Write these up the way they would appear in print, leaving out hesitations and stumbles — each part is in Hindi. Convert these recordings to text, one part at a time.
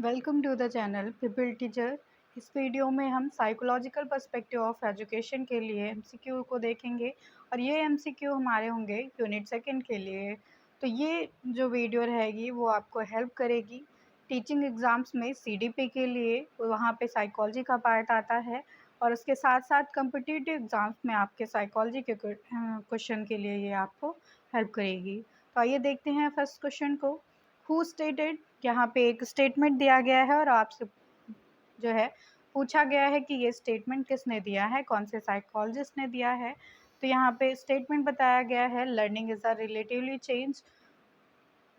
Welcome to the channel people teacher. इस वीडियो में हम साइकोलॉजिकल पर्सपेक्टिव ऑफ एजुकेशन के लिए एमसीक्यू को देखेंगे और ये एमसीक्यू हमारे होंगे यूनिट सेकंड के लिए। तो ये जो वीडियो रहेगी वो आपको हेल्प करेगी टीचिंग एग्ज़ाम्स में सीडीपी के लिए। वहाँ पे साइकोलॉजी का पार्ट आता है और उसके साथ साथ कम्पिटिटिव एग्ज़ाम्स में आपके साइकोलॉजी के क्वेश्चन के लिए ये आपको हेल्प करेगी। तो आइए देखते हैं फर्स्ट क्वेश्चन को। हु स्टेटेड, यहाँ पे एक स्टेटमेंट दिया गया है और आपसे जो है पूछा गया है कि ये स्टेटमेंट किसने दिया है, कौन से साइकोलॉजिस्ट ने दिया है। तो यहाँ पे स्टेटमेंट बताया गया है, learning is a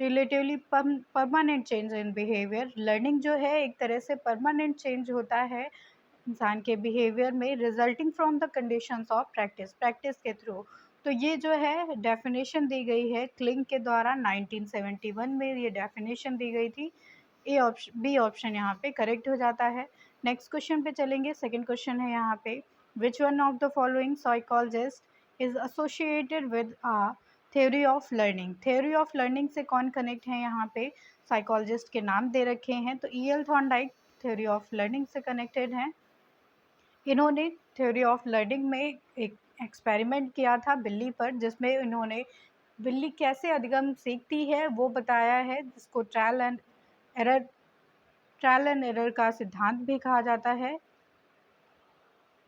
relatively permanent change in behaviour. Learning जो है एक तरह से परमानेंट चेंज होता है इंसान के बिहेवियर में, resulting from the conditions of practice के थ्रू। तो ये जो है डेफिनेशन दी गई है क्लिंग के द्वारा 1971 में ये डेफिनेशन दी गई थी। बी ऑप्शन यहाँ पे करेक्ट हो जाता है। नेक्स्ट क्वेश्चन पे चलेंगे। सेकंड क्वेश्चन है यहाँ पे, which one of the following psychologist is associated with a theory of learning. Theory of learning से कौन कनेक्ट है, यहाँ पे साइकोलॉजिस्ट के नाम दे रखे हैं। तो ई.एल. थॉर्नडाइक थ्योरी ऑफ लर्निंग से कनेक्टेड हैं। इन्होंने थ्योरी ऑफ लर्निंग में एक एक्सपेरिमेंट किया था बिल्ली पर, जिसमें इन्होंने बिल्ली कैसे अधिगम सीखती है वो बताया है, जिसको ट्रायल एंड एरर का सिद्धांत भी कहा जाता है,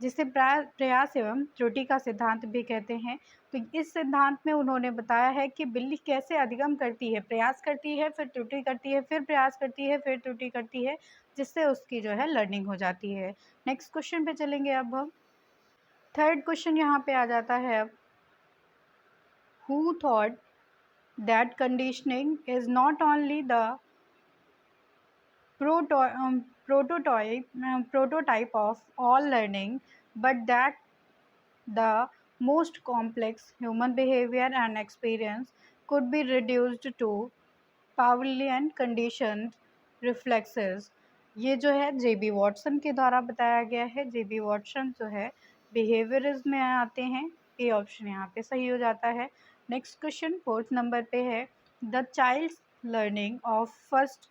जिसे प्रयास एवं त्रुटि का सिद्धांत भी कहते हैं। तो इस सिद्धांत में उन्होंने बताया है कि बिल्ली कैसे अधिगम करती है, प्रयास करती है, फिर त्रुटि करती है, फिर प्रयास करती है, फिर त्रुटि करती है, जिससे उसकी जो है लर्निंग हो जाती है। नेक्स्ट क्वेश्चन पे चलेंगे अब हम। थर्ड क्वेश्चन यहाँ पे आ जाता है अब, who thought that conditioning is not only the prototype of all learning, but that the most complex human behavior and experience could be reduced to Pavlovian conditioned reflexes। ये जो है जेबी वॉटसन के द्वारा बताया गया है। जेबी वॉटसन जो है बिहेवियरिज्म में आते हैं। ए ऑप्शन यहाँ पे सही हो जाता है। नेक्स्ट क्वेश्चन फोर्थ नंबर पे है, the child's learning of first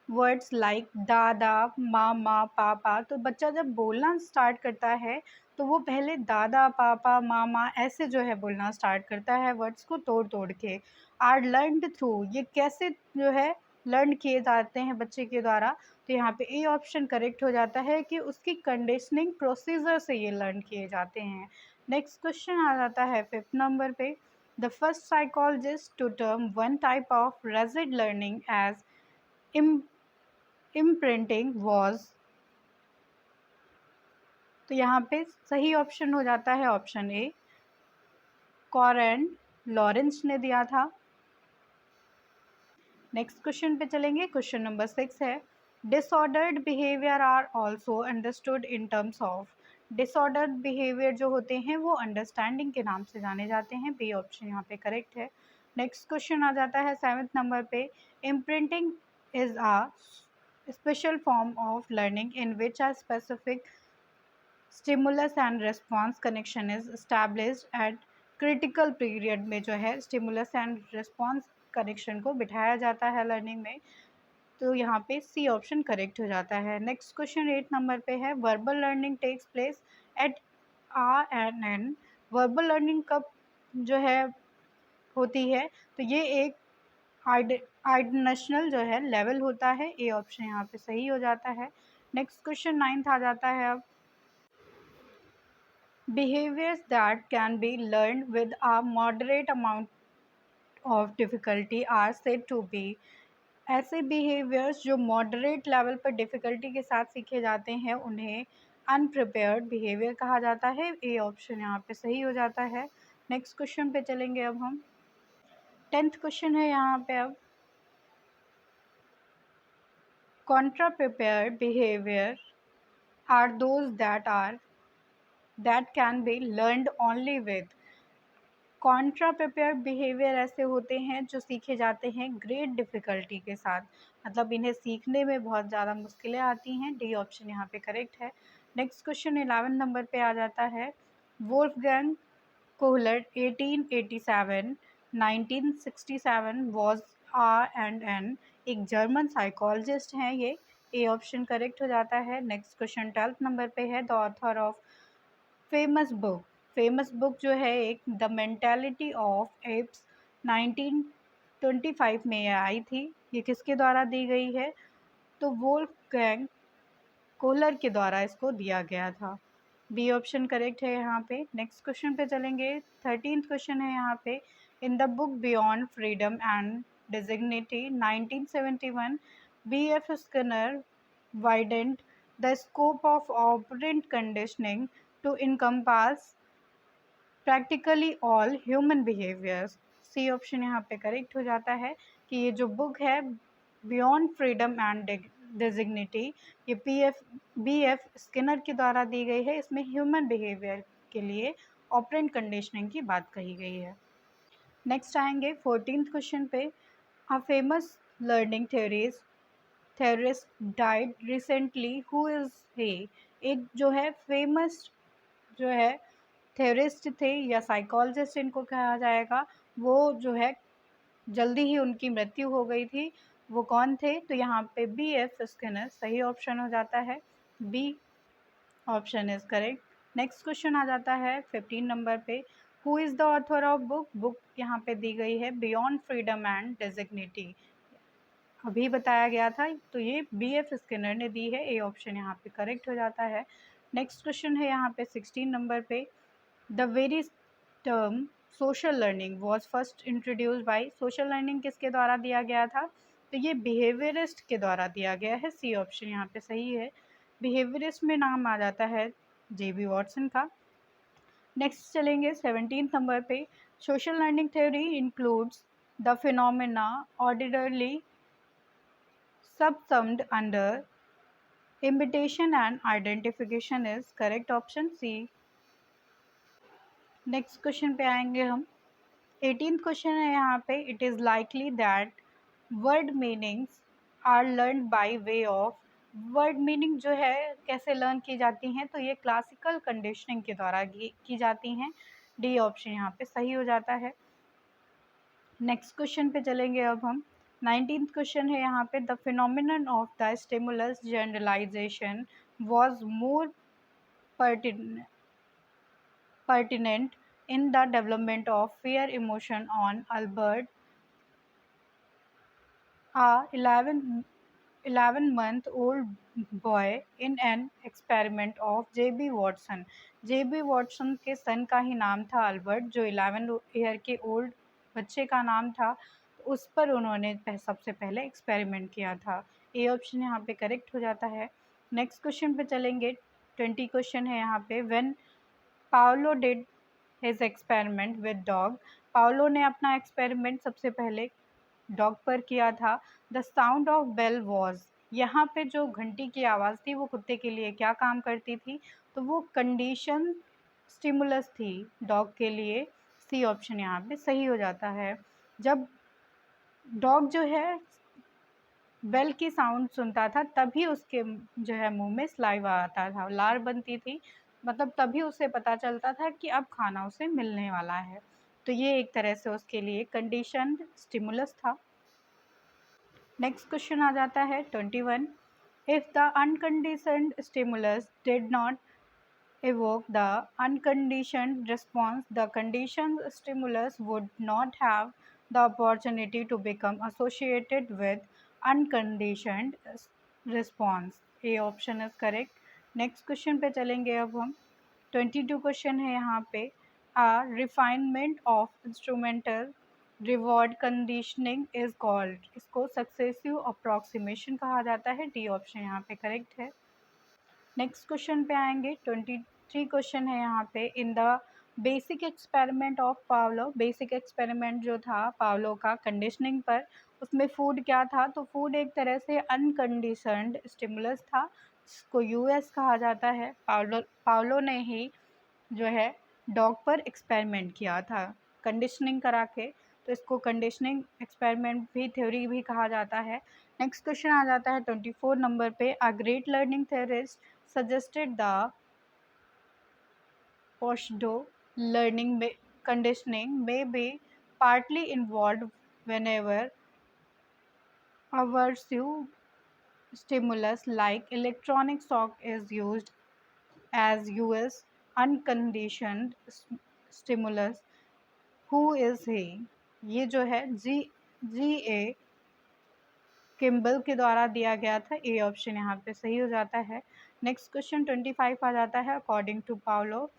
words like दादा, मामा, पापा। तो बच्चा जब बोलना स्टार्ट करता है तो वो पहले दादा, पापा, मामा ऐसे जो है बोलना स्टार्ट करता है, वर्ड्स को तोड़ तोड़ के। आर लर्नड थ्रू, ये कैसे जो है लर्न किए जाते हैं बच्चे के द्वारा। तो यहाँ पे ए ऑप्शन करेक्ट हो जाता है कि उसकी कंडीशनिंग प्रोसीजर से ये लर्न किए जाते हैं। नेक्स्ट क्वेश्चन आ जाता है फिफ्थ नंबर पे, the first psychologist to term one type of rigid learning as imprinting was. तो यहाँ पे सही ऑप्शन हो जाता है ऑप्शन ए, कॉरेन लॉरेंस ने दिया था। नेक्स्ट क्वेश्चन पे चलेंगे। क्वेश्चन नंबर 6 है, disordered behaviour are also understood in terms of. Disordered behaviour जो होते हैं वो अंडरस्टैंडिंग के नाम से जाने जाते हैं। बी ऑप्शन यहाँ पे करेक्ट है। नेक्स्ट क्वेश्चन आ जाता है सेवन्थ नंबर पे, imprinting is a special form of learning in which a specific stimulus and response connection is established at critical period. में जो है स्टिमुलस एंड रिस्पॉन्स कनेक्शन को बिठाया जाता है लर्निंग में। तो यहाँ पे सी ऑप्शन करेक्ट हो जाता है। नेक्स्ट क्वेश्चन 8 नंबर पे है, verbal learning takes place at RNN। Verbal learning कब जो है होती है, तो ये एक आइडनेशनल जो है लेवल होता है। ए ऑप्शन यहाँ पे सही हो जाता है। नेक्स्ट क्वेश्चन 9th आ जाता है अब, behaviors that can be learned with a moderate amount of difficulty are said to be। ऐसे बिहेवियर्स जो मॉडरेट लेवल पर डिफ़िकल्टी के साथ सीखे जाते हैं उन्हें अनप्रिपेयर्ड बिहेवियर कहा जाता है। ए ऑप्शन यहाँ पे सही हो जाता है। नेक्स्ट क्वेश्चन पे चलेंगे अब हम। 10th क्वेश्चन है यहाँ पे अब, contra prepared behaviour are those that can be learned only with. Contra prepared behaviour ऐसे होते हैं जो सीखे जाते हैं ग्रेट डिफ़िकल्टी के साथ, मतलब इन्हें सीखने में बहुत ज़्यादा मुश्किलें आती हैं। डी ऑप्शन यहाँ पे करेक्ट है। नेक्स्ट क्वेश्चन 11 नंबर पे आ जाता है, Wolfgang Kohler 1887 1967 was R and N. एक जर्मन साइकोलॉजिस्ट हैं ये। ए ऑप्शन करेक्ट हो जाता है। नेक्स्ट क्वेश्चन 12th नंबर पे है, the author of famous book. Famous book जो है एक द मेंटालिटी ऑफ एप्स 1925 में आई थी। ये किसके द्वारा दी गई है? तो वोल्फगैंग कोहलर के द्वारा इसको दिया गया था। बी ऑप्शन करेक्ट है यहाँ पे। नेक्स्ट क्वेश्चन पे चलेंगे। 13th क्वेश्चन है यहाँ पे, in the book beyond freedom and dignity 1971 B.F. Skinner widened the scope of operant conditioning to encompass practically all human behaviors। C option यहाँ पे करेक्ट हो जाता है कि ये जो बुक है बियॉन्ड फ्रीडम एंड डिजिग्निटी, ये बी एफ स्किनर के द्वारा दी गई है। इसमें ह्यूमन बिहेवियर के लिए ऑपरेंट कंडीशनिंग की बात कही गई है। नेक्स्ट आएंगे 14th क्वेश्चन पे, a famous learning theorist died recently, who is he? एक जो है फेमस जो है थेरिस्ट थे या साइकोलॉजिस्ट इनको कहा जाएगा, वो जो है जल्दी ही उनकी मृत्यु हो गई थी। वो कौन थे? तो यहाँ पे B.F. स्किनर सही ऑप्शन हो जाता है। B option is correct. Next question आ जाता है 15 नंबर पे, who is the author of book? Book यहाँ पे दी गई है बियॉन्ड फ्रीडम एंड डिजिग्निटी, अभी बताया गया था, तो ये B.F. स्किनर ने दी है। ए ऑप्शन यहाँ पे करेक्ट हो जाता है। नेक्स्ट क्वेश्चन है यहाँ पे 16 नंबर पे, the very term social learning was first introduce by. Social learning किसके द्वारा दिया गया था? तो ये बिहेवियरिस्ट के द्वारा दिया गया है। सी ऑप्शन यहाँ पे सही है। बिहेवियरिस्ट में नाम आ जाता है J.B. वॉटसन का। नेक्स्ट चलेंगे 17th नंबर पे, social learning theory includes the phenomena ordinarily subsumed under imitation and identification is correct option C। Next question पे आएंगे हम। 18th क्वेश्चन है यहाँ पे, it is likely that word meanings are learn by way of. Word meaning जो है कैसे लर्न की जाती हैं? तो ये क्लासिकल कंडीशनिंग के द्वारा की जाती हैं। डी ऑप्शन यहाँ पे सही हो जाता है। नेक्स्ट क्वेश्चन पे चलेंगे अब हम। 19th क्वेश्चन है यहाँ पे, the phenomenon of the stimulus generalisation was more pertinent in the development of fear emotion on Albert, a 11-month-old boy in an experiment of J.B. Watson। J.B. Watson के सन का ही नाम था अल्बर्ट, जो 11 ईयर के ओल्ड बच्चे का नाम था। तो उस पर उन्होंने सबसे पहले एक्सपेरिमेंट किया था। ए ऑप्शन यहाँ पे करेक्ट हो जाता है। नेक्स्ट क्वेश्चन पे चलेंगे। 20 क्वेश्चन है यहाँ पे, when Pavlov did his experiment with dog. Pavlov ने अपना एक्सपेरिमेंट सबसे पहले डॉग पर किया था। The sound of bell was, यहाँ पे जो घंटी की आवाज़ थी वो कुत्ते के लिए क्या काम करती थी? तो वो कंडीशन स्टिमुलस थी डॉग के लिए। सी ऑप्शन यहाँ पे सही हो जाता है। जब डॉग जो है बेल की साउंड सुनता था तभी उसके जो है मुंह में सलाइवा आता था, लार बनती थी, मतलब तभी उसे पता चलता था कि अब खाना उसे मिलने वाला है। तो ये एक तरह से उसके लिए कंडीशनड स्टिमुलस था। नेक्स्ट क्वेश्चन आ जाता है 21, if the unconditioned stimulus did not evoke the unconditioned response, the conditioned stimulus would not have the opportunity to become associated with unconditioned response। A option is correct। Next question पे चलेंगे अब हम। 22 क्वेश्चन है यहाँ पे, a refinement of instrumental reward conditioning is called। इसको सक्सेसिव अप्रॉक्सीमेशन कहा जाता है। डी ऑप्शन यहाँ पे करेक्ट है। नेक्स्ट क्वेश्चन पे आएंगे। 23 क्वेश्चन है यहाँ पे, in the basic experiment of Pavlov. Basic experiment जो था पावलो का कंडीशनिंग पर, उसमें फूड क्या था? तो फूड एक तरह से अनकंडीशनड स्टिमुलस था, जिसको यूएस कहा जाता है। पावलो ने ही जो है डॉग पर एक्सपेरिमेंट किया था कंडीशनिंग करा के, तो इसको कंडीशनिंग एक्सपेरिमेंट भी थ्योरी भी कहा जाता है। नेक्स्ट क्वेश्चन आ जाता है 24 नंबर पे, a great learning theorist suggested the Poshdо learning conditioning may be partly involved whenever aversive stimulus like electronic shock is used as US unconditioned stimulus. Who is he? ये जो है G. A. किम्बल के द्वारा दिया गया था। ए ऑप्शन यहाँ पे सही हो जाता है। नेक्स्ट क्वेश्चन 25 आ जाता है। According to Pavlov,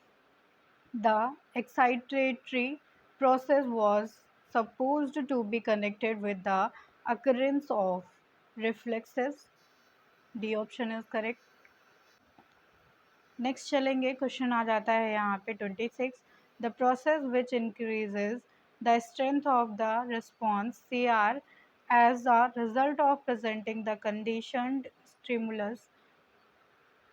the excitatory process was supposed to be connected with the occurrence of reflexes. D option is correct. Next चलेंगे, क्वेश्चन आ जाता है यहाँ पे 26। The process which increases the strength of the response C R as a result of presenting the conditioned stimulus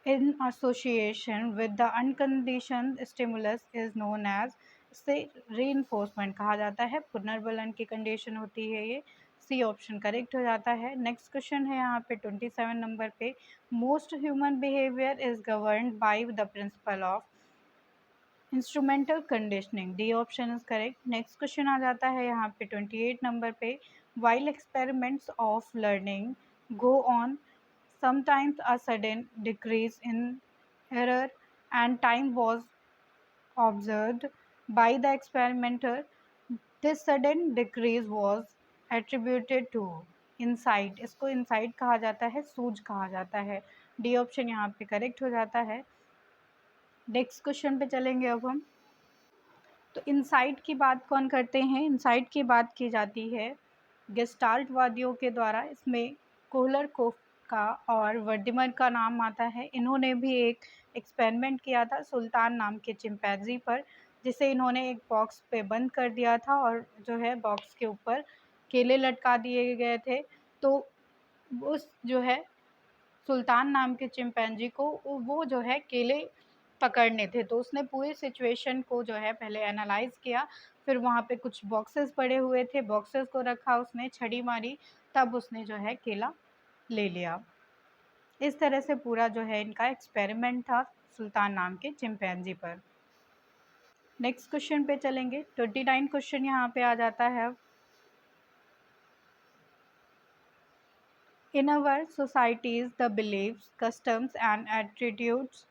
in association with the unconditioned stimulus is known as, से reinforcement कहा जाता है। पुनर्बलन की कंडीशन होती है ये। सी ऑप्शन करेक्ट हो जाता है। नेक्स्ट क्वेश्चन है यहाँ पे 27 नंबर पे। Most human behaviour is governed by the principle of instrumental conditioning. D option is correct. Next question आ जाता है यहाँ पे 28 नंबर पे। While experiments of learning go on, sometimes a sudden decrease in error and time was observed by the experimenter. This sudden decrease was attributed to insight. इसको insight कहा जाता है, सूझ कहा जाता है। डी ऑप्शन यहाँ पे करेक्ट हो जाता है। नेक्स्ट क्वेश्चन पे चलेंगे अब हम। तो इंसाइट की बात कौन करते हैं? इंसाइट की बात की जाती है गेस्टाल्ट वादियों के द्वारा। इसमें कोहलर कोफ का और वर्दिमर का नाम आता है। इन्होंने भी एक एक्सपेरिमेंट किया था सुल्तान नाम के चिंपैंजी पर, जिसे इन्होंने एक बॉक्स पे बंद कर दिया था और जो है बॉक्स के ऊपर केले लटका दिए गए थे। तो उस जो है सुल्तान नाम के चिंपैंजी को वो जो है केले पकड़ने थे, तो उसने पूरी सिचुएशन को जो है पहले एनालाइज किया। फिर वहाँ पे कुछ बॉक्सेस पड़े हुए थे, बॉक्सेस को रखा, उसने छड़ी मारी, तब उसने जो है केला ले लिया। इस तरह से पूरा जो है इनका एक्सपेरिमेंट था सुल्तान नाम के चिंपैंजी पर। नेक्स्ट क्वेश्चन पे चलेंगे। 29 क्वेश्चन यहाँ पे आ जाता है। In our societies, the beliefs, customs and attitudes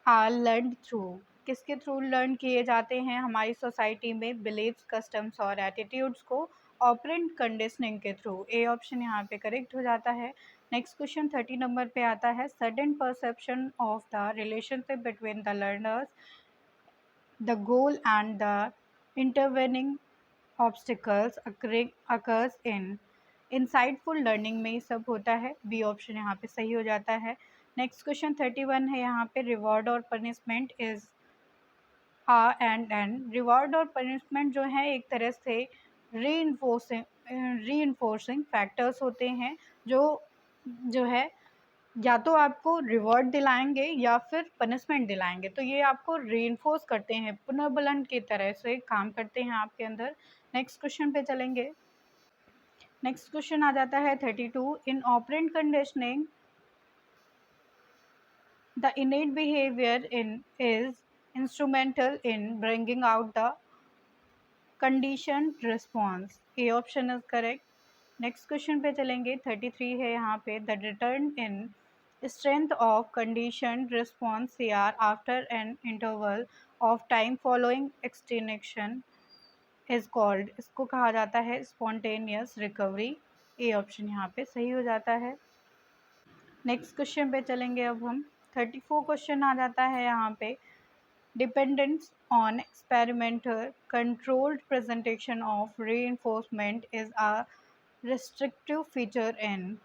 are learned through। किसके थ्रू लर्न किए जाते हैं हमारी सोसाइटी में बिलीव्स, कस्टम्स और एटीट्यूड्स को? ऑपरेंट कंडीशनिंग के थ्रू। ए ऑप्शन यहाँ पे करेक्ट हो जाता है। नेक्स्ट क्वेश्चन 30 नंबर पे आता है। Sudden perception of the relationship between the learners, the goal and the intervening obstacles occurs in insightful learning में ये सब होता है। बी ऑप्शन यहाँ पे सही हो जाता है। नेक्स्ट क्वेश्चन 31 है यहाँ पे। रिवॉर्ड और पनिशमेंट इज एंड रिवॉर्ड और पनिशमेंट जो है एक तरह से रीइंफोर्सिंग फैक्टर्स होते हैं, जो है या तो आपको रिवॉर्ड दिलाएंगे या फिर पनिशमेंट दिलाएंगे। तो ये आपको रीइंफोर्स करते हैं, पुनर्बलन की तरह से काम करते हैं आपके अंदर। नेक्स्ट क्वेश्चन पे चलेंगे। नेक्स्ट क्वेश्चन आ जाता है 32। In operant conditioning the innate behaviour in is instrumental in bringing out the conditioned response. A option is correct. Next question पे चलेंगे। 33 है यहाँ पे। The return in strength of conditioned response CR after an interval of time following extinction is called। इसको कहा जाता है spontaneous recovery। ए ऑप्शन यहाँ पे सही हो जाता है। नेक्स्ट क्वेश्चन पे चलेंगे अब हम। 34 क्वेश्चन आ जाता है यहाँ पे। Dependence on experimenter controlled presentation of reinforcement is a restrictive feature in।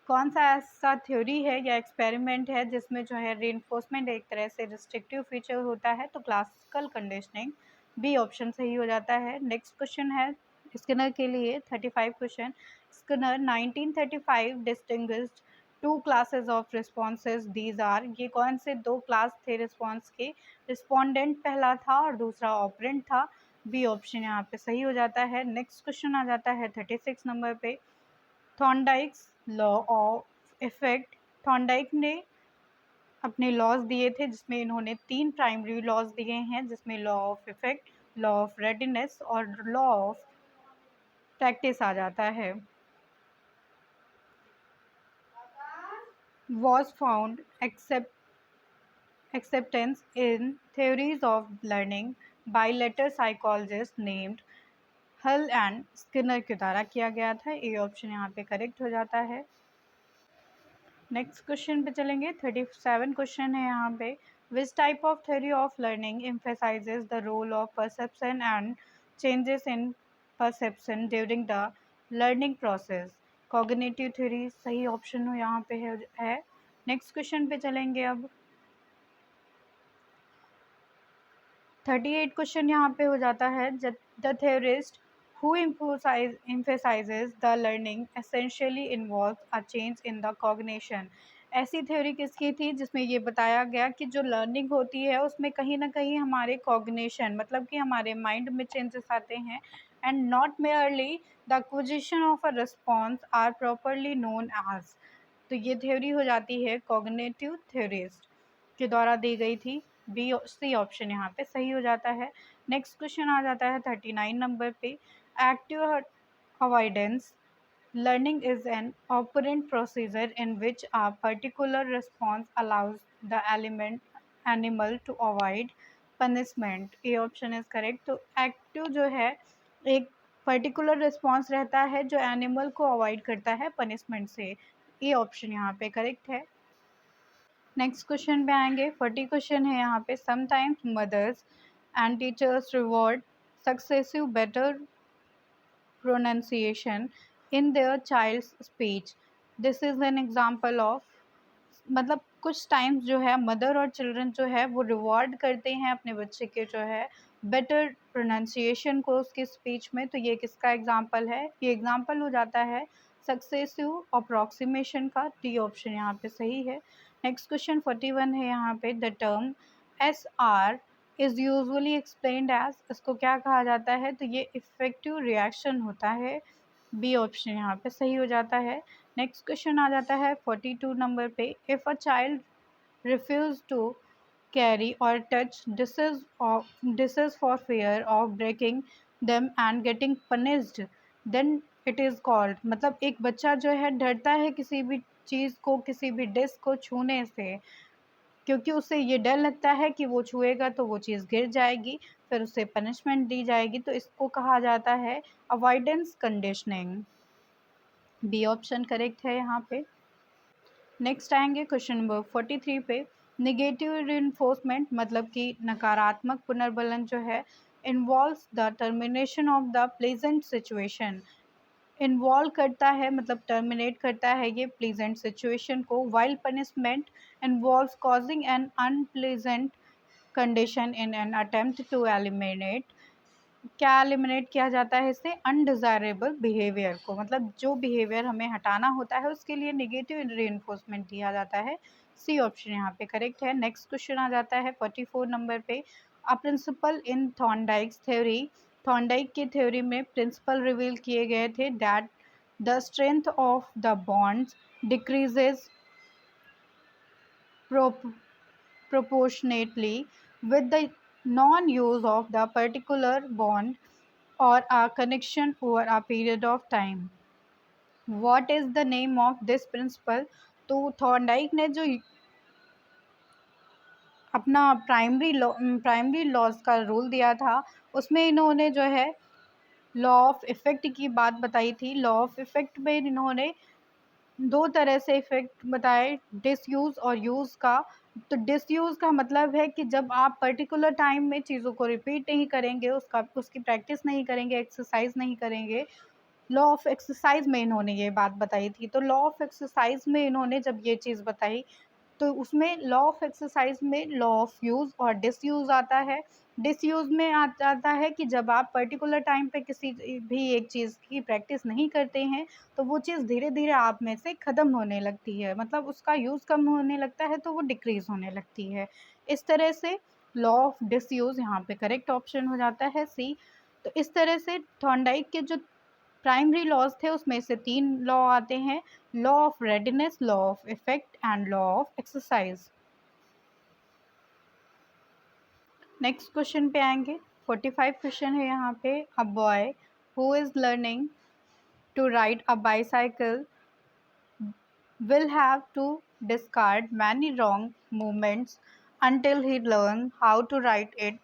कौन सा ऐसा थ्योरी है या एक्सपेरिमेंट है जिसमें जो है रीइंफोर्समेंट एक तरह से रिस्ट्रिक्टिव फीचर होता है? तो क्लासिकल कंडीशनिंग। बी ऑप्शन सही हो जाता है। नेक्स्ट क्वेश्चन है स्किनर के लिए 35 question. Skinner 1935 distinguished two classes of responses. These are. ये कौन से दो क्लास थे रिस्पॉन्स के? रिस्पॉन्डेंट पहला था और दूसरा ऑपरेंट था। बी ऑप्शन यहाँ पे सही हो जाता है। नेक्स्ट क्वेश्चन आ जाता है 36 नंबर पे। थॉर्नडाइक्स लॉ ऑफ इफेक्ट। थॉर्नडाइक ने अपने लॉज दिए थे जिसमें इन्होंने 3 प्राइमरी लॉज दिए हैं, जिसमें law of effect, law of readiness और लॉ ऑफ प्रैक्टिस आ जाता है। was found acceptance in theories of learning by later psychologists named हल एंड स्किनर के द्वारा किया गया था। ए ऑप्शन यहाँ पे करेक्ट हो जाता है। नेक्स्ट क्वेश्चन पे चलेंगे। 37 क्वेश्चन है यहाँ पे। Which type of theory of learning emphasises the role of perception and changes in perception during the learning process? Cognitive theory सही ऑप्शन हो यहाँ पे है। नेक्स्ट क्वेश्चन पे चलेंगे अब। 38 क्वेश्चन यहाँ पे हो जाता है। The theorist who emphasizes the learning essentially involves a change in the cognition। ऐसी थ्योरी किसकी थी जिसमें ये बताया गया कि जो लर्निंग होती है उसमें कहीं ना कहीं हमारे कॉग्निशन मतलब कि हमारे माइंड में चेंजेस आते हैं and not merely the acquisition of a response are properly known as. तो ये थ्योरी हो जाती है कॉग्निटिव थ्योरिस्ट के द्वारा दी गई थी। बी सी ऑप्शन यहाँ पे सही हो जाता है। नेक्स्ट क्वेश्चन आ जाता है 39 नंबर पे। Active avoidance learning is an operant procedure in which a particular response allows the animal to avoid punishment। A option is correct. तो एक्टिव जो है एक पर्टिकुलर रिस्पॉन्स रहता है जो एनिमल को अवॉइड करता है पनिशमेंट से। ए ऑप्शन यहाँ पे करेक्ट है। नेक्स्ट क्वेश्चन पे आएंगे। 40 क्वेश्चन है यहाँ पे। Sometimes mothers and teachers reward successive better pronunciation in their child's speech। This is an example of मतलब कुछ टाइम्स जो है मदर और चिल्ड्रन जो है वो रिवॉर्ड करते हैं अपने बच्चे के जो है बेटर प्रोनाउंसिएशन को उसकी स्पीच में। तो ये किसका एग्जाम्पल है? ये एग्जाम्पल हो जाता है सक्सेसिव अप्रॉक्सीमेशन का। डी ऑप्शन यहाँ पे सही है। नेक्स्ट क्वेश्चन 41 है यहाँ पे। The term S R is usually explained as, इसको क्या कहा जाता है? तो ये इफेक्टिव रिएक्शन होता है। बी ऑप्शन यहाँ पे सही हो जाता है। नेक्स्ट क्वेश्चन आ जाता है 42 नंबर पे। If a child refuse to carry or touch dishes for fear of breaking them and getting punished then it is called। मतलब एक बच्चा जो है डरता है किसी भी चीज़ को किसी भी डिश को छूने से क्योंकि उसे ये डर लगता है कि वो छुएगा तो वो चीज़ गिर जाएगी फिर उसे पनिशमेंट दी जाएगी। तो इसको कहा जाता है avoidance conditioning. B option correct है यहाँ पे। नेक्स्ट आएंगे क्वेश्चन नंबर 43 पे। निगेटिव रिइंफोर्समेंट मतलब कि नकारात्मक पुनर्बलन जो है involves the termination of the pleasant situation. Involve करता है मतलब टर्मिनेट करता है ये प्लेजेंट सिचुएशन को। While punishment involves causing an unpleasant condition in an attempt to eliminate. क्या एलिमिनेट किया जाता है इससे? अनडिज़ायरेबल बिहेवियर को। मतलब जो बिहेवियर हमें हटाना होता है उसके लिए नेगेटिव रीइंफोर्समेंट दिया जाता है। सी ऑप्शन यहाँ पे करेक्ट है। नेक्स्ट क्वेश्चन आ जाता है 44 नंबर पे। अ प्रिंसिपल इन थॉर्नडाइक्स थ्योरी, थॉर्नडाइक की थ्योरी में प्रिंसिपल रिवील किए गए थे that the strength of the bonds decreases proportionately with the non-use of the particular bond or a connection over a period of time। What is the name of this principle? तो थॉर्नडाइक ने जो अपना प्राइमरी लॉज का रूल दिया था उसमें इन्होंने जो है लॉ ऑफ इफेक्ट की बात बताई थी। लॉ ऑफ इफेक्ट में इन्होंने दो तरह से इफेक्ट बताए, डिसयूज़ और यूज़ का। तो डिसयूज़ का मतलब है कि जब आप पर्टिकुलर टाइम में चीज़ों को रिपीट नहीं करेंगे, उसकी प्रैक्टिस नहीं करेंगे, एक्सरसाइज नहीं करेंगे। लॉ ऑफ एक्सरसाइज में इन्होंने ये बात बताई थी। तो लॉ ऑफ एक्सरसाइज में इन्होंने जब ये चीज़ बताई तो उसमें लॉ ऑफ एक्सरसाइज में लॉ ऑफ यूज़ और डिसयूज़ आता है। डिसयूज़ में आ जाता है कि जब आप पर्टिकुलर टाइम पे किसी भी एक चीज़ की प्रैक्टिस नहीं करते हैं तो वो चीज़ धीरे धीरे आप में से ख़त्म होने लगती है, मतलब उसका यूज़ कम होने लगता है तो वो डिक्रीज़ होने लगती है। इस तरह से लॉ ऑफ डिसयूज़ यहाँ पे करेक्ट ऑप्शन हो जाता है सी। तो इस तरह से थॉर्नडाइक के जो प्राइमरी लॉज थे उसमें से तीन लॉ आते हैं। Law of readiness, law of effect and law of exercise. Next question पे आएंगे। 45 क्वेश्चन है यहाँ पे। A boy who is learning to ride a bicycle will have to discard many wrong movements until he learn how to write it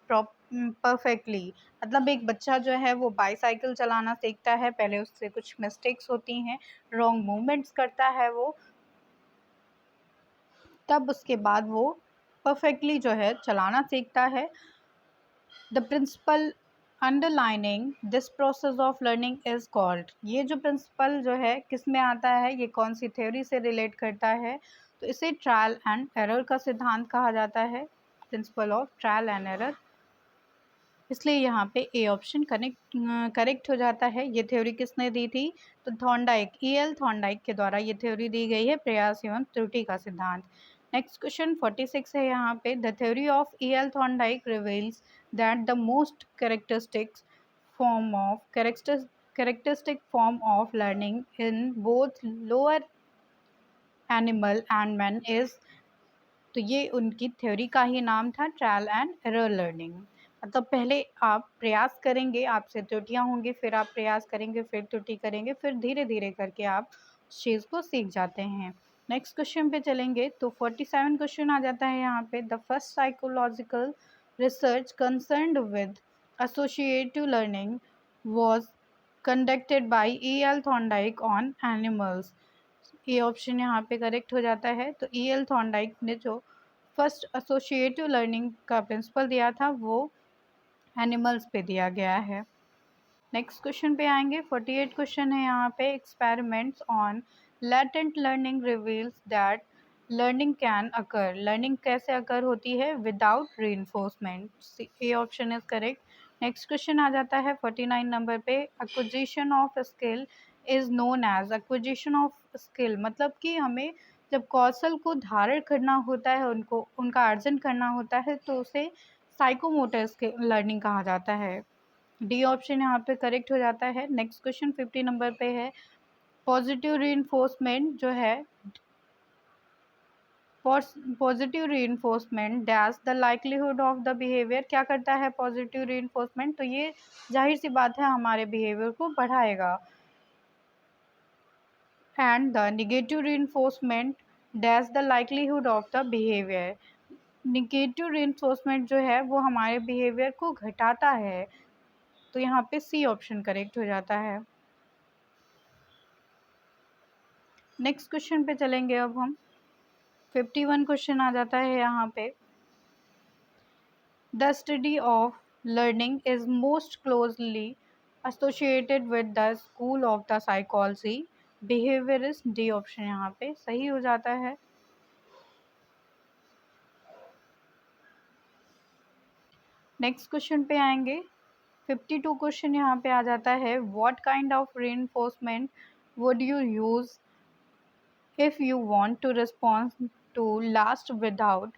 perfectly। मतलब एक बच्चा जो है वो बाईसाइकिल चलाना सीखता है, पहले उससे कुछ मिस्टेक्स होती हैं, रॉन्ग मूवमेंट्स करता है वो, तब उसके बाद वो परफेक्टली जो है चलाना सीखता है। The principle underlining this process of learning is called. ये जो प्रिंसिपल जो है किस में आता है, ये कौन सी थ्योरी से रिलेट करता है, तो इसे ट्रायल एंड एरर का सिद्धांत कहा जाता है, principle of trial and error. इसलिए यहाँ पे ए ऑप्शन करेक्ट हो जाता है। ये थ्योरी किसने दी थी, तो थॉर्नडाइक, E.L. थॉर्नडाइक के द्वारा ये थ्योरी दी गई है, प्रयास एवं त्रुटि का सिद्धांत। नेक्स्ट क्वेश्चन 46 है यहाँ पे, the theory of E.L. Thorndike reveals that the most characteristic form of learning in both lower animal and man is. तो ये उनकी थ्योरी का ही नाम था, ट्रायल एंड एरर लर्निंग। मतलब पहले आप प्रयास करेंगे, आपसे त्रुटियां होंगी, फिर आप प्रयास करेंगे, फिर त्रुटि करेंगे, फिर धीरे धीरे करके आप उस चीज़ को सीख जाते हैं। नेक्स्ट क्वेश्चन पे चलेंगे तो 47 क्वेश्चन आ जाता है यहाँ पे, the first psychological research concerned with associative learning was conducted by E.L. Thorndike on animals. ये ऑप्शन यहाँ पे करेक्ट हो जाता है। तो E.L. थॉर्नडाइक ने जो फर्स्ट एसोसिएटिव लर्निंग का प्रिंसिपल दिया था वो एनिमल्स पे दिया गया है। नेक्स्ट क्वेश्चन पे आएंगे, 48 क्वेश्चन है यहाँ पे, experiments on latent learning reveals that learning can occur. Learning कैसे अकर होती है, without reinforcement. A option is correct. Next question आ जाता है 49 नंबर पे, acquisition of skill is known as. Acquisition of skill मतलब कि हमें जब कौशल को धारण करना होता है, उनको उनका अर्जन करना होता है, तो उसे साइकोमोटर स्किल लर्निंग कहा जाता है। डी ऑप्शन यहाँ पे करेक्ट हो जाता है। नेक्स्ट क्वेश्चन 50 नंबर पे है, पॉजिटिव रीइंफोर्समेंट जो है, positive reinforcement dash the likelihood of the behaviour. क्या करता है पॉजिटिव रीइंफोर्समेंट, तो ये जाहिर सी बात है हमारे बिहेवियर को बढ़ाएगा। And the negative reinforcement dash the likelihood of the behaviour. Negative reinforcement जो है वो हमारे बिहेवियर को घटाता है। तो यहाँ पे सी ऑप्शन करेक्ट हो जाता है। नेक्स्ट क्वेश्चन पे चलेंगे अब हम, 51 क्वेश्चन आ जाता है यहाँ पे, the study of learning is most closely associated with the school of the psychology behaviourist. D option यहाँ पे सही हो जाता है। नेक्स्ट क्वेश्चन पे आएंगे, 52 क्वेश्चन यहाँ पे आ जाता है, what kind of reinforcement would you use if you want to respond to last without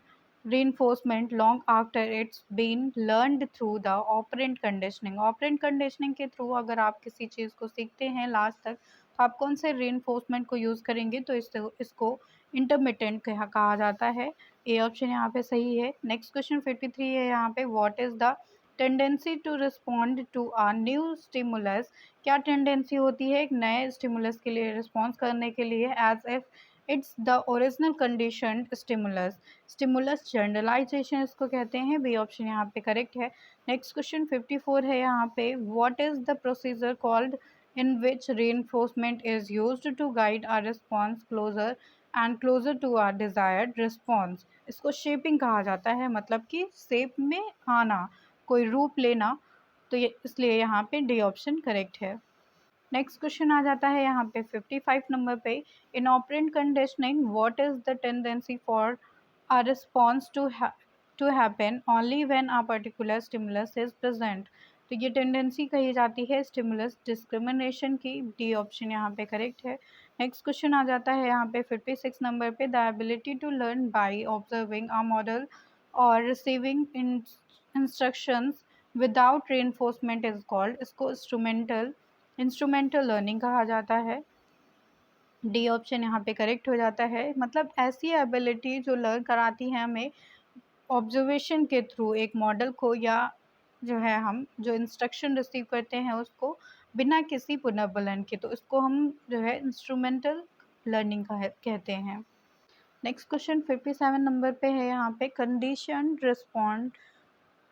reinforcement long after it's been learned through the operant conditioning। operant conditioning के थ्रू अगर आप किसी चीज़ को सीखते हैं लास्ट तक, तो आप कौन से reinforcement को यूज़ करेंगे, तो इसको intermittent कहा जाता है। ए ऑप्शन यहाँ पे सही है। नेक्स्ट क्वेश्चन 53 है यहाँ पे, what is the tendency to respond to a new stimulus. क्या टेंडेंसी होती है एक नए स्टिमुलस के लिए रिस्पॉन्स करने के लिए, as if it's the original condition stimulus. Stimulus generalisation इसको कहते हैं। बी ऑप्शन यहाँ पे करेक्ट है। नेक्स्ट क्वेश्चन 54 है यहाँ पे, what is the procedure called in which reinforcement is used to guide our response closer and closer to our desired response। इसको शेपिंग कहा जाता है, मतलब कि शेप में आना, कोई रूप लेना। तो ये इसलिए यहाँ पे डी ऑप्शन करेक्ट है। नेक्स्ट क्वेश्चन आ जाता है यहाँ पे 55 नंबर पे, in operant conditioning what is the tendency for a response to happen only when a particular stimulus is present. तो ये टेंडेंसी कही जाती है स्टिमुलस डिस्क्रिमिनेशन की। डी ऑप्शन यहाँ पे करेक्ट है। नेक्स्ट क्वेश्चन आ जाता है यहाँ पे 56 नंबर पे, the ability to learn by observing a model और receiving instructions without reinforcement is called. इसको इंस्ट्रूमेंटल लर्निंग कहा जाता है। डी ऑप्शन यहाँ पे करेक्ट हो जाता है। मतलब ऐसी एबिलिटी जो लर्न कराती है हमें ऑब्जर्वेशन के थ्रू एक मॉडल को, या जो है हम जो इंस्ट्रक्शन रिसीव करते हैं उसको बिना किसी पुनर्बलन के, तो इसको हम जो है इंस्ट्रूमेंटल लर्निंग कहते हैं। नेक्स्ट क्वेश्चन 57 नंबर पे है यहाँ पे, condition respond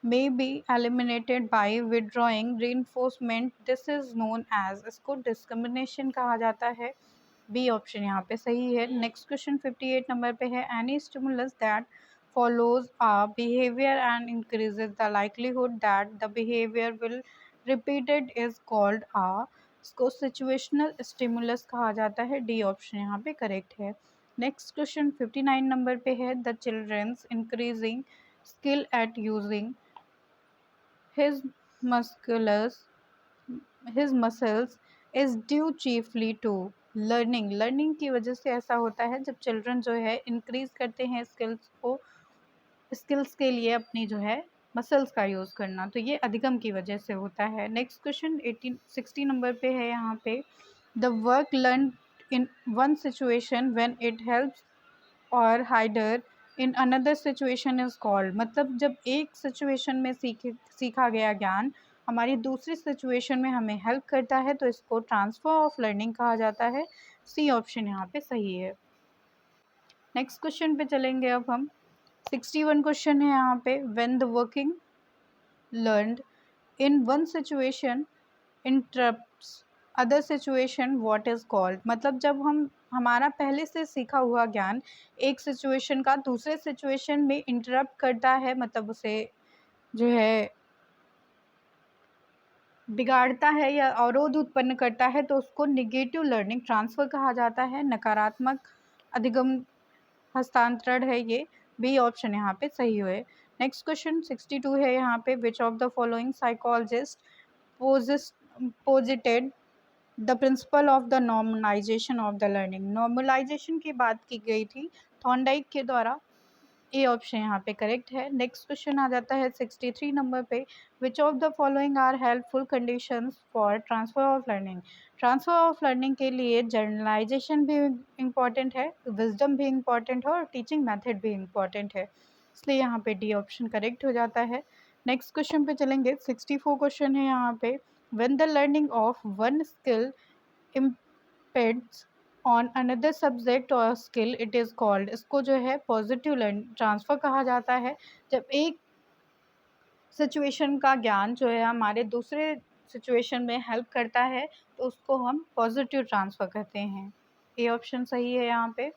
may be eliminated by withdrawing reinforcement, this is known as, इसको discrimination कहा जाता है। बी ऑप्शन यहाँ पे सही है। नेक्स्ट क्वेश्चन 58 नंबर पे है, any stimulus that follows a behavior and increases the likelihood that the behavior will repeated is called a, इसको situational stimulus कहा जाता है। डी ऑप्शन यहाँ पे करेक्ट है। नेक्स्ट क्वेश्चन 59 नंबर पे है, the children's increasing skill at using his musculus his muscles is due chiefly to learning, learning की वजह से ऐसा होता है जब चिल्ड्रन जो है इंक्रीज करते हैं स्किल्स को, स्किल्स के लिए अपनी जो है मसल्स का यूज़ करना, तो ये अधिगम की वजह से होता है। नेक्स्ट क्वेश्चन 60 नंबर पे है यहाँ पे, the work learn in one situation when it helps और hinder in another situation is called, मतलब जब एक सिचुएशन में सीखा गया ज्ञान हमारी दूसरी सिचुएशन में हमें हेल्प करता है तो इसको ट्रांसफ़र ऑफ लर्निंग कहा जाता है। सी ऑप्शन यहाँ पे सही है। नेक्स्ट क्वेश्चन पे चलेंगे अब हम। 61 क्वेश्चन है यहाँ पे, when the working learned in one situation interrupts other situation what is called, मतलब जब हमारा पहले से सीखा हुआ ज्ञान एक सिचुएशन का दूसरे सिचुएशन में इंटरप्ट करता है, मतलब उसे जो है बिगाड़ता है या अवरोध उत्पन्न करता है, तो उसको निगेटिव लर्निंग ट्रांसफ़र कहा जाता है। नकारात्मक अधिगम हस्तांतरण है ये। बी ऑप्शन यहाँ पे सही हुए। नेक्स्ट क्वेश्चन 62 है यहाँ पे, which of the following psychologist posited the principle of the normalisation of the learning, normalisation की बात की गई थी थॉर्नडाइक के द्वारा। ए ऑप्शन यहाँ पे करेक्ट है। नेक्स्ट क्वेश्चन आ जाता है 63 नंबर पे, which of the following are helpful conditions for transfer of learning, transfer of learning के लिए जर्नलाइजेशन भी इम्पॉर्टेंट है, विजडम भी इम्पॉर्टेंट है और टीचिंग मेथड भी इम्पॉर्टेंट है, इसलिए यहाँ पे डी ऑप्शन करेक्ट हो जाता है। नेक्स्ट क्वेश्चन पे चलेंगे। 64 क्वेश्चन है यहाँ पे, when the learning of one skill impedes on another subject और स्किल इट इज़ कॉल्ड, इसको जो है पॉजिटिव लर्न ट्रांसफ़र कहा जाता है। जब एक सिचुएशन का ज्ञान जो है हमारे दूसरे सिचुएशन में हेल्प करता है तो उसको हम पॉजिटिव ट्रांसफ़र कहते हैं। ए ऑप्शन सही है यहाँ पे।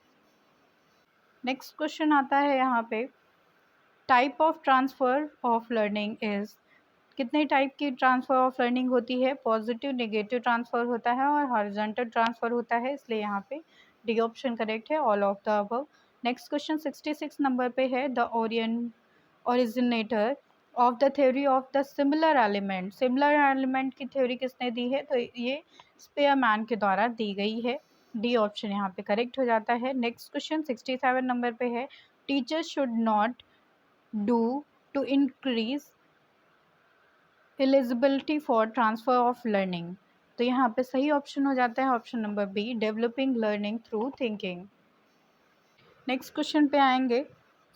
नेक्स्ट क्वेश्चन आता है यहाँ पे, type of transfer of learning is, कितने टाइप की ट्रांसफ़र ऑफ लर्निंग होती है, पॉजिटिव नेगेटिव ट्रांसफ़र होता है और हॉरिजॉन्टल ट्रांसफ़र होता है, इसलिए यहाँ पे डी ऑप्शन करेक्ट है, all of the above. Next question 66 number पे है, the originator of the theory of the similar element, similar element की थ्योरी किसने दी है, तो ये स्पेयरमैन के द्वारा दी गई है। डी ऑप्शन यहाँ पे करेक्ट हो जाता है। नेक्स्ट क्वेश्चन 67 नंबर पे है, teachers should not do to increase eligibility for transfer of learning, तो यहाँ पे सही ऑप्शन हो जाता है option number B, developing learning through thinking. Next question पे आएंगे।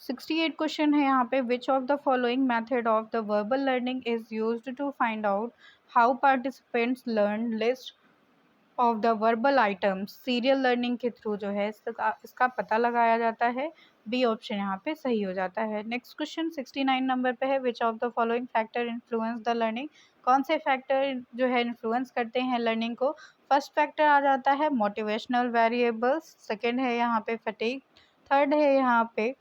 68 क्वेश्चन है यहाँ पे, which of the following method of the verbal learning is used to find out how participants learn list of the verbal items, serial learning के थ्रू जो है इसका पता लगाया जाता है। बी ऑप्शन यहाँ पे सही हो जाता है। नेक्स्ट क्वेश्चन 69 नंबर पे है, which of the following factor influence the learning, कौन से फैक्टर जो है इन्फ्लुएंस करते हैं लर्निंग को। फर्स्ट फैक्टर आ जाता है मोटिवेशनल वेरिएबल्स, सेकेंड है यहाँ पे फटीग, थर्ड है यहाँ पे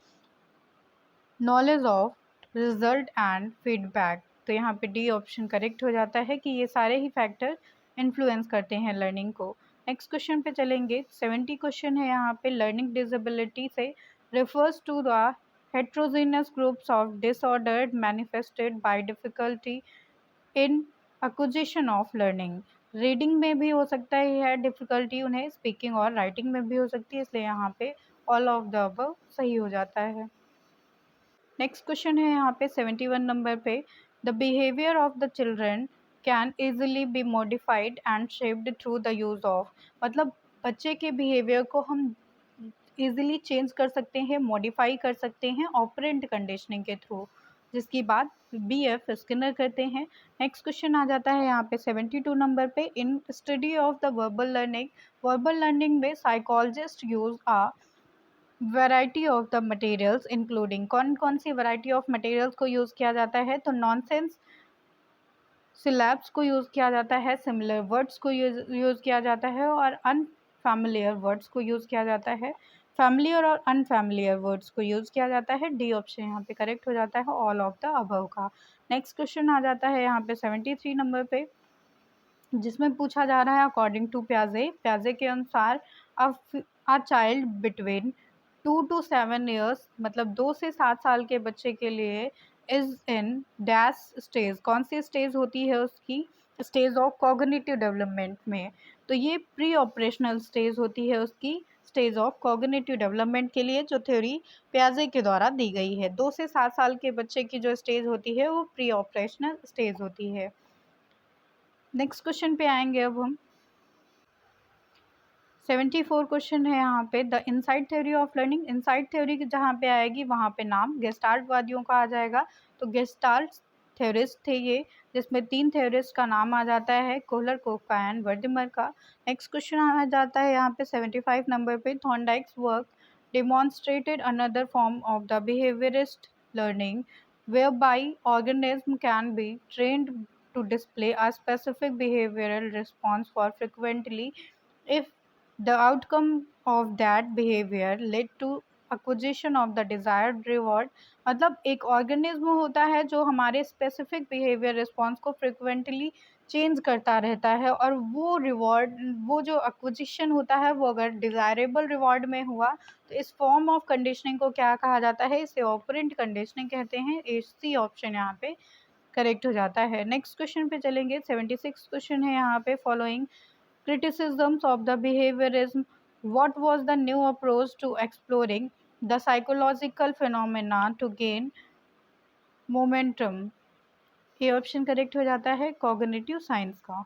knowledge of result and feedback, तो यहाँ पे डी ऑप्शन करेक्ट हो जाता है कि ये सारे ही फैक्टर इन्फ्लुएंस करते हैं लर्निंग को। नेक्स्ट क्वेश्चन पे चलेंगे। 70 क्वेश्चन है यहाँ पे, लर्निंग डिसेबिलिटी से refers to the heterogeneous groups of disordered manifested by difficulty in acquisition of learning, reading में भी हो सकता है डिफ़िकल्टी उन्हें, स्पीकिंग और राइटिंग में भी हो सकती है, इसलिए यहाँ पे ऑल ऑफ द अबव सही हो जाता है। नेक्स्ट क्वेश्चन है यहाँ पे 71 नंबर पे, the behaviour of the children can easily be modified and shaped through the use of, मतलब बच्चे के बिहेवियर को हम ईजिली चेंज कर सकते हैं, मॉडिफाई कर सकते हैं ऑपरेंट कंडीशनिंग के थ्रू, जिसकी बात BF स्किनर करते हैं। नेक्स्ट क्वेश्चन आ जाता है यहाँ पे 72 नंबर पे। In study of the verbal learning में psychologist use a variety of the materials including, कौन कौन सी वैरायटी ऑफ मटेरियल्स को यूज़ किया जाता है? तो नॉनसेंस सिलैब्स को यूज़ किया जाता है, सिमिलर वर्ड्स को यूज़ किया जाता है और अनफैमिलियर वर्ड्स को यूज़ किया जाता है। फैमिलियर और अनफैमिलियर वर्ड्स को यूज़ किया जाता है। डी ऑप्शन यहाँ पे करेक्ट हो जाता है ऑल ऑफ द अबव का। नेक्स्ट क्वेश्चन आ जाता है यहाँ पे 73 नंबर पे, जिसमें पूछा जा रहा है अकॉर्डिंग टू प्याजे के अनुसार a child between 2 to 7 years, मतलब 2 से 7 साल के बच्चे के लिए इज इन डैश स्टेज, कौन सी स्टेज होती है उसकी? स्टेज ऑफ कॉग्निटिव डेवलपमेंट में। तो ये प्री ऑपरेशनल स्टेज होती है उसकी, स्टेज ऑफ कॉग्निटिव डेवलपमेंट के लिए जो थ्योरी प्याजे के द्वारा दी गई है। 2 से 7 साल के बच्चे की जो स्टेज होती है वो प्री ऑपरेशनल स्टेज होती है। नेक्स्ट क्वेश्चन पे आएंगे अब हम। 74 क्वेश्चन है यहाँ पे, the insight theory of learning. Insight theory जहाँ पे आएगी वहाँ पे नाम गेस्टाल्ट वादियों का आ जाएगा। तो गेस्टाल्ट थ्योरिस्ट थे ये, जिसमें 3 थ्योरिस्ट का नाम आ जाता है, कोहलर, कोफका एंड वर्दिमर का। नेक्स्ट क्वेश्चन आ जाता है यहाँ पे 75 नंबर पे, थॉर्नडाइक्स work demonstrated another form of the behaviorist learning whereby organism can be trained to display a specific behavioral response for frequently if the outcome of that behavior led to acquisition of the desired reward। मतलब एक ऑर्गेनिज्म होता है जो हमारे स्पेसिफिक बिहेवियर रिस्पॉन्स को फ्रिक्वेंटली चेंज करता रहता है, और वो रिवॉर्ड, वो जो एक्विजिशन होता है वो अगर डिज़ायरेबल रिवॉर्ड में हुआ तो इस फॉर्म ऑफ कंडीशनिंग को क्या कहा जाता है? इसे ऑपरेंट कंडीशनिंग कहते हैं। AC ऑप्शन यहाँ पे करेक्ट हो जाता है। नेक्स्ट क्वेश्चन पे चलेंगे। 76 क्वेश्चन है यहाँ पे, following criticisms of the behaviorism, what was the new approach to exploring the psychological phenomena to gain momentum? ये ऑप्शन करेक्ट हो जाता है कॉग्निटिव साइंस का।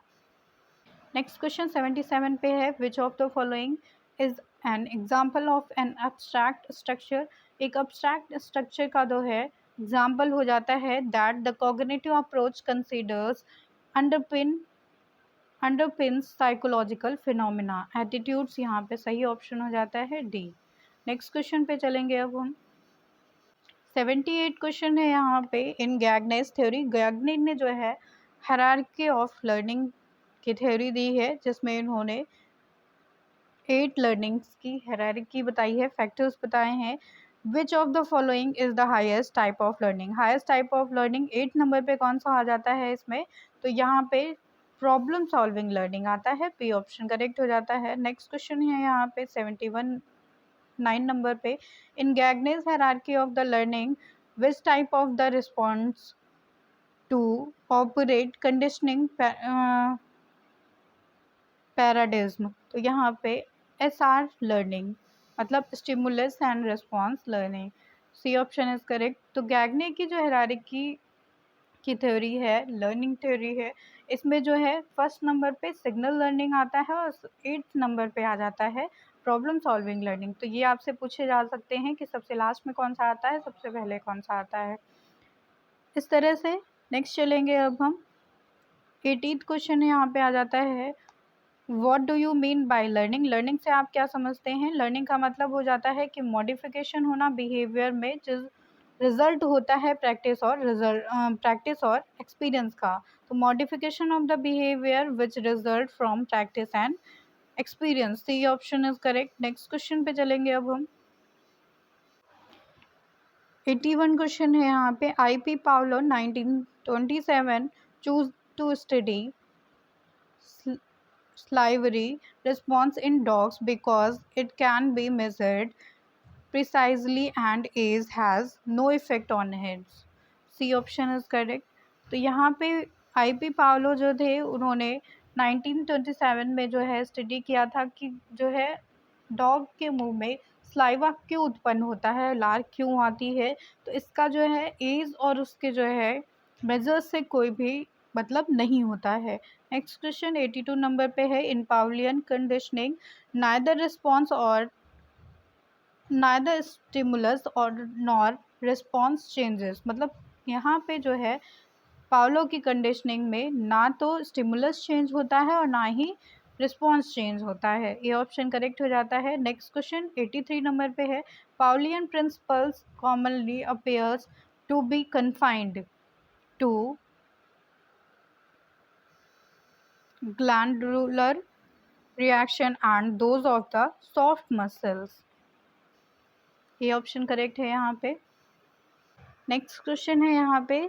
नेक्स्ट क्वेश्चन 77 पे है, which of the following is an example of an abstract structure. एक abstract स्ट्रक्चर का जो है एग्जाम्पल हो जाता है that the cognitive approach considers underpins psychological phenomena attitudes. यहाँ पे सही ऑप्शन हो जाता है डी। नेक्स्ट क्वेश्चन पे चलेंगे अब हम। 78 क्वेश्चन है यहाँ पे, इन गैगनेस थ्योरी, गैगने ने जो है हायरार्की ऑफ लर्निंग की थ्योरी दी है, जिसमें इन्होंने 8 लर्निंग्स की हायरार्की बताई है, फैक्टर्स बताए हैं। विच of the following is the highest type of learning? Highest type of learning 8 number पे कौन सा आ जाता है इसमें? तो यहाँ पे प्रॉब्लम सॉल्विंग लर्निंग आता है, पी ऑप्शन करेक्ट हो जाता है। नेक्स्ट क्वेश्चन है यहाँ पे 9 नंबर पे, in Gagne's hierarchy of the learning which type of the response to operate conditioning paradigm? तो यहाँ पे SR लर्निंग, मतलब stimulus and response learning, C option is correct. तो गैगने की जो हायरार्की की थ्योरी है, लर्निंग थ्योरी है, इसमें जो है फर्स्ट नंबर पे सिग्नल लर्निंग आता है और 8th नंबर पे आ जाता है प्रॉब्लम सॉल्विंग लर्निंग। तो ये आपसे पूछे जा सकते हैं कि सबसे लास्ट में कौन सा आता है, सबसे पहले कौन सा आता है, इस तरह से। नेक्स्ट चलेंगे अब हम। 18th क्वेश्चन यहाँ पे आ जाता है, what do you mean by learning? Learning से आप क्या समझते हैं? लर्निंग का मतलब हो जाता है कि मॉडिफिकेशन होना बिहेवियर में, जिस रिजल्ट होता है प्रैक्टिस और एक्सपीरियंस का। तो modification of the behaviour which result from practice and experience, C option is correct. Next question पे चलेंगे अब हम। 81 क्वेश्चन है यहाँ पे, IP Pavlov 1927 choose to study salivary response in dogs because it can be measured precisely and age has no effect on heads, C option is correct. तो यहाँ पे IP पावलो जो थे उन्होंने 1927 में जो है स्टडी किया था कि जो है डॉग के मुंह में स्लाइवा क्यों उत्पन्न होता है, लार क्यों आती है, तो इसका जो है एज और उसके जो है मेजर्स से कोई भी मतलब नहीं होता है। नेक्स्ट क्वेश्चन 82 नंबर पे है, इन पावलियन कंडीशनिंग नाइदर रिस्पॉन्स और नाइदर स्टिमुलस और नॉर रिस्पॉन्स चेंजेस, मतलब यहाँ पे जो है पावलो की कंडीशनिंग में ना तो स्टिमुलस चेंज होता है और ना ही रिस्पॉन्स चेंज होता है। ये ऑप्शन करेक्ट हो जाता है। नेक्स्ट क्वेश्चन 83 नंबर पे है, Pavlovian principles commonly appears to be confined to glandular reaction and those of the soft muscles। ये ऑप्शन करेक्ट है यहाँ पे। नेक्स्ट क्वेश्चन है यहाँ पे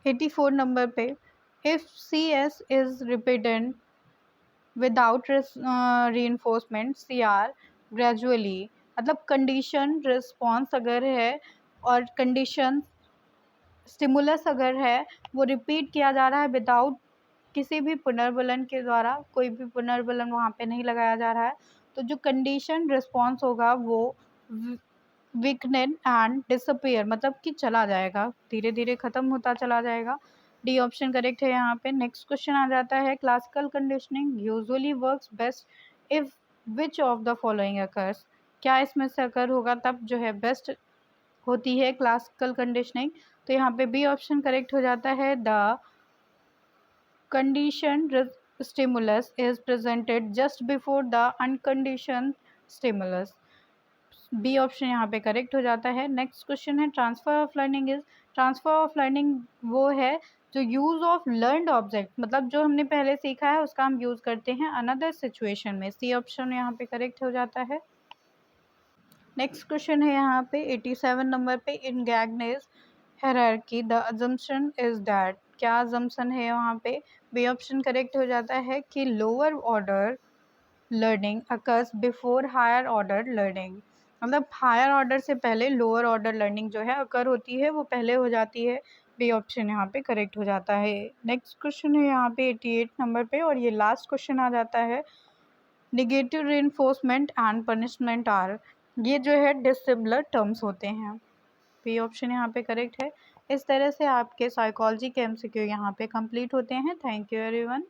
84 नंबर पे, if C S is repeated without reinforcement C R gradually, मतलब कंडीशन रिस्पॉन्स अगर है और कंडीशन स्टिमुलस अगर है वो रिपीट किया जा रहा है विदाउट किसी भी पुनर्बलन के द्वारा, कोई भी पुनर्बलन वहाँ पे नहीं लगाया जा रहा है, तो जो कंडीशन रिस्पॉन्स होगा वो वीकनेस एंड डिसअपियर, मतलब कि चला जाएगा, धीरे धीरे ख़त्म होता चला जाएगा। डी ऑप्शन करेक्ट है यहाँ पे। नेक्स्ट क्वेश्चन आ जाता है, classical conditioning usually works best if which of the following occurs, क्या इसमें से अकर होगा तब जो है बेस्ट होती है क्लासिकल कंडीशनिंग, तो यहाँ पे बी ऑप्शन करेक्ट हो जाता है। The conditioned stimulus is presented just before the unconditioned stimulus। B option यहाँ पे करेक्ट हो जाता है। नेक्स्ट क्वेश्चन है, transfer of learning is, transfer of learning वो है जो यूज़ ऑफ लर्नड ऑब्जेक्ट, मतलब जो हमने पहले सीखा है उसका हम यूज़ करते हैं अनदर सिचुएशन में। सी ऑप्शन यहाँ पे करेक्ट हो जाता है। नेक्स्ट क्वेश्चन है यहाँ पे 87 नंबर पे, in Gagne's hierarchy the assumption is that, क्या अजम्पशन है वहाँ पे। बी ऑप्शन करेक्ट हो जाता है कि lower order learning occurs before higher order learning, मतलब हायर ऑर्डर से पहले लोअर ऑर्डर लर्निंग जो है अकर होती है वो पहले हो जाती है। बी ऑप्शन यहाँ पे करेक्ट हो जाता है। नेक्स्ट क्वेश्चन है यहाँ पे 88 नंबर पे और ये लास्ट क्वेश्चन आ जाता है, negative reinforcement and punishment are, ये जो है डिसिमिलर टर्म्स होते हैं। बी ऑप्शन यहाँ पे करेक्ट है। इस तरह से आपके साइकोलॉजी के एमसीक्यू यहाँ पे कंप्लीट होते हैं। Thank you everyone.